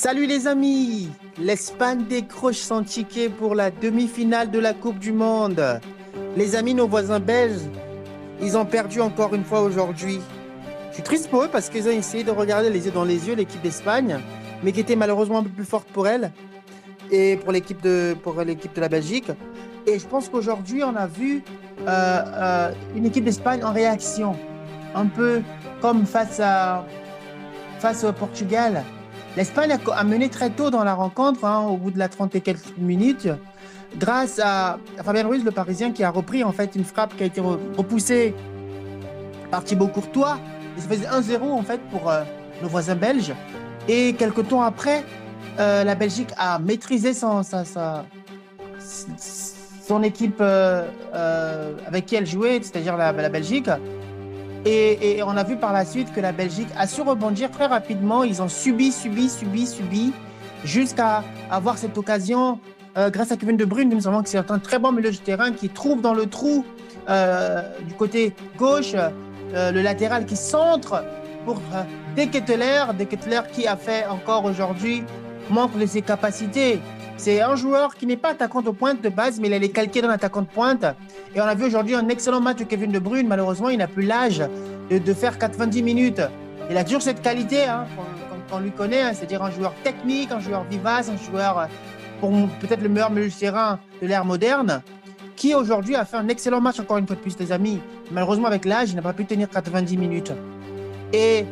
Salut les amis! L'Espagne décroche son ticket pour la demi-finale de la Coupe du Monde. Les amis, nos voisins belges, ils ont perdu encore une fois aujourd'hui. Je suis triste pour eux parce qu'ils ont essayé de regarder les yeux dans les yeux l'équipe d'Espagne, mais qui était malheureusement un peu plus forte pour elle et pour l'équipe de la Belgique. Et je pense qu'aujourd'hui, on a vu une équipe d'Espagne en réaction, un peu comme face au Portugal. L'Espagne a mené très tôt dans la rencontre, hein, au bout de la 30 et quelques minutes, grâce à Fabien Ruiz, le Parisien, qui a repris en fait une frappe qui a été repoussée par Thibaut Courtois. Et ça faisait 1-0 en fait pour nos voisins belges. Et quelques temps après, la Belgique a maîtrisé son équipe avec qui elle jouait, c'est-à-dire la Belgique. Et on a vu par la suite que la Belgique a su rebondir très rapidement. Ils ont subi, jusqu'à avoir cette occasion grâce à Kevin De Bruyne. Nous savons que c'est un très bon milieu de terrain qui trouve dans le trou du côté gauche le latéral qui centre pour De Ketelaere. De Ketelaere qui a fait encore aujourd'hui montre de ses capacités. C'est un joueur qui n'est pas attaquant de pointe de base, mais il est calqué d'un attaquant de pointe. Et on a vu aujourd'hui un excellent match de Kevin De Bruyne. Malheureusement, il n'a plus l'âge de faire 90 minutes. Il a toujours cette qualité hein, qu'on lui connaît, hein, c'est-à-dire un joueur technique, un joueur vivace, un joueur pour peut-être le meilleur milieu de terrain de l'ère moderne, qui aujourd'hui a fait un excellent match, encore une fois de plus, les amis. Malheureusement, avec l'âge, il n'a pas pu tenir 90 minutes. Et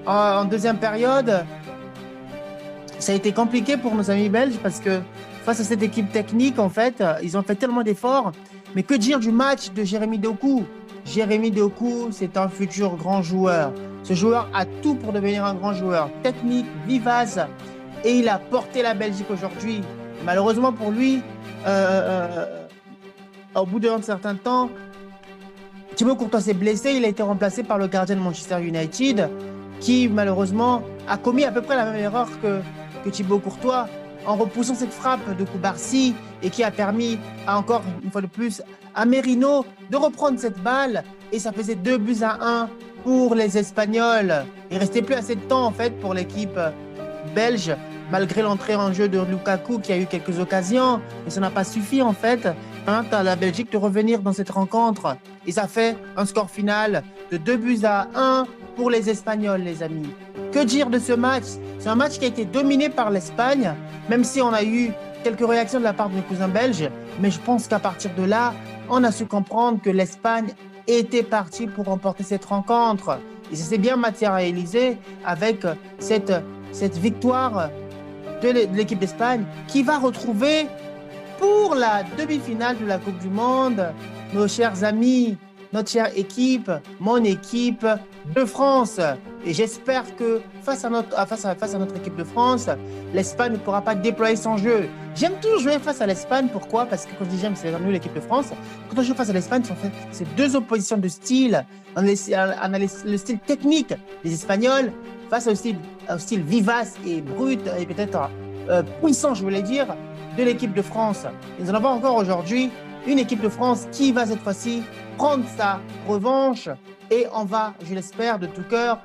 en deuxième période, ça a été compliqué pour nos amis belges parce que face à cette équipe technique, en fait, ils ont fait tellement d'efforts. Mais que dire du match de Jérémy Doku? Jérémy Doku, c'est un futur grand joueur. Ce joueur a tout pour devenir un grand joueur. Technique, vivace. Et il a porté la Belgique aujourd'hui. Malheureusement pour lui, au bout d'un certain temps, Thibaut Courtois s'est blessé. Il a été remplacé par le gardien de Manchester United qui, malheureusement, a commis à peu près la même erreur que Thibaut Courtois en repoussant cette frappe de Koubarsi et qui a permis encore une fois de plus à Merino de reprendre cette balle et ça faisait 2-1 pour les Espagnols. Il ne restait plus assez de temps en fait pour l'équipe belge malgré l'entrée en jeu de Lukaku qui a eu quelques occasions mais ça n'a pas suffi en fait hein, à la Belgique de revenir dans cette rencontre et ça fait un score final de 2-1 pour les Espagnols les amis. Que dire de ce match? C'est un match qui a été dominé par l'Espagne, même si on a eu quelques réactions de la part de nos cousins belges. Mais je pense qu'à partir de là, on a su comprendre que l'Espagne était partie pour remporter cette rencontre. Et ça s'est bien matérialisé avec cette victoire de l'équipe d'Espagne qui va retrouver pour la demi-finale de la Coupe du Monde nos chers amis, notre chère équipe, mon équipe de France. Et j'espère que face à notre équipe de France, l'Espagne ne pourra pas déployer son jeu. J'aime toujours jouer face à l'Espagne. Pourquoi? Parce que quand je dis j'aime, c'est nous l'équipe de France. Quand on joue face à l'Espagne, c'est deux oppositions de style. On a le style technique des Espagnols face au style vivace et brut et peut-être puissant, je voulais dire, de l'équipe de France. Et nous en avons encore aujourd'hui une équipe de France qui va cette fois-ci prendre sa revanche et on va, je l'espère de tout cœur,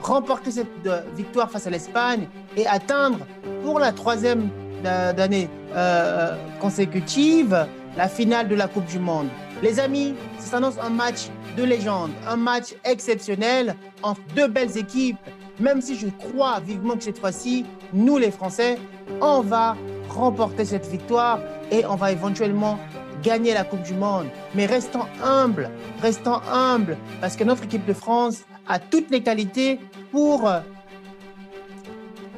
remporter cette victoire face à l'Espagne et atteindre pour la troisième année consécutive la finale de la Coupe du Monde. Les amis, ça s'annonce un match de légende, un match exceptionnel entre deux belles équipes, même si je crois vivement que cette fois-ci, nous les Français, on va remporter cette victoire et on va éventuellement gagner la Coupe du Monde. Mais restons humbles, parce que notre équipe de France a toutes les qualités pour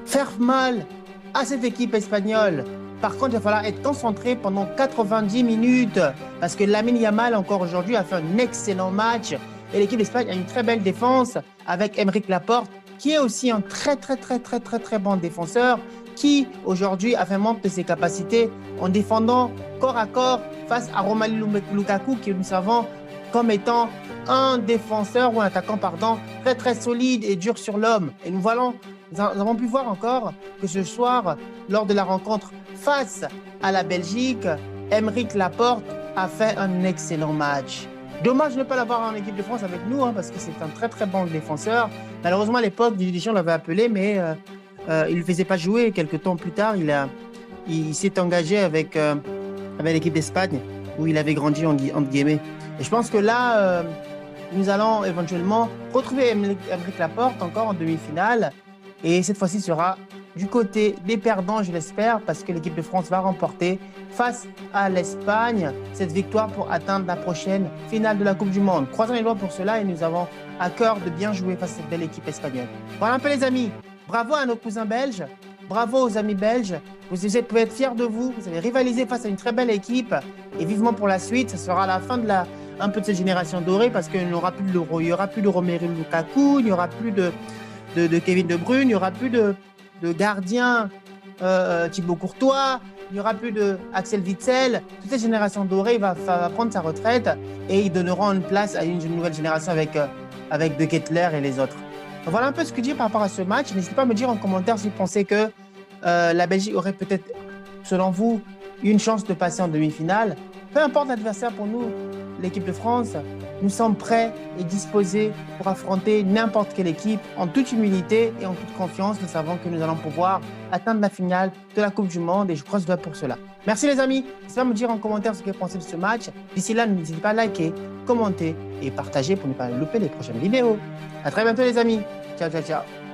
faire mal à cette équipe espagnole. Par contre, il va falloir être concentré pendant 90 minutes, parce que Lamine Yamal, encore aujourd'hui, a fait un excellent match. Et l'équipe d'Espagne a une très belle défense avec Aymeric Laporte, qui est aussi un très bon défenseur, qui aujourd'hui a fait montre de ses capacités en défendant corps à corps face à Romelu Lukaku, qui nous savons comme étant un défenseur ou un attaquant, très solide et dur sur l'homme. Et nous avons pu voir encore que ce soir, lors de la rencontre face à la Belgique, Aymeric Laporte a fait un excellent match. Dommage de ne pas l'avoir en équipe de France avec nous, hein, parce que c'est un très bon défenseur. Malheureusement, à l'époque, Didier Deschamps l'avait appelé, mais il ne le faisait pas jouer. Quelques temps plus tard, il s'est engagé avec l'équipe d'Espagne, où il avait grandi, entre guillemets. Et je pense que là, nous allons éventuellement retrouver Aymeric Laporte encore en demi-finale. Et cette fois-ci sera du côté des perdants, je l'espère, parce que l'équipe de France va remporter face à l'Espagne cette victoire pour atteindre la prochaine finale de la Coupe du Monde. Croisons les doigts pour cela et nous avons à cœur de bien jouer face à cette belle équipe espagnole. Voilà un peu les amis. Bravo à nos cousins belges. Bravo aux amis belges. Vous pouvez être fiers de vous. Vous avez rivalisé face à une très belle équipe. Et vivement pour la suite. Ce sera la fin un peu de cette génération dorée parce qu'il n'y aura plus il y aura plus de Romelu Lukaku, il n'y aura plus de Kevin De Bruyne, il n'y aura plus de gardien Thibaut Courtois, il n'y aura plus de Axel Witsel. Toute cette génération dorée va prendre sa retraite et ils donneront une place à une nouvelle génération avec De Ketelaere et les autres. Donc voilà un peu ce que je dis par rapport à ce match. N'hésitez pas à me dire en commentaire si vous pensez que la Belgique aurait peut-être, selon vous, une chance de passer en demi-finale. Peu importe l'adversaire pour nous, l'équipe de France, nous sommes prêts et disposés pour affronter n'importe quelle équipe en toute humilité et en toute confiance. Nous savons que nous allons pouvoir atteindre la finale de la Coupe du Monde et je croise le doigt pour cela. Merci les amis. N'hésitez pas à me dire en commentaire ce que vous pensez de ce match. D'ici là, n'hésitez pas à liker, commenter et partager pour ne pas louper les prochaines vidéos. À très bientôt les amis. Ciao, ciao, ciao.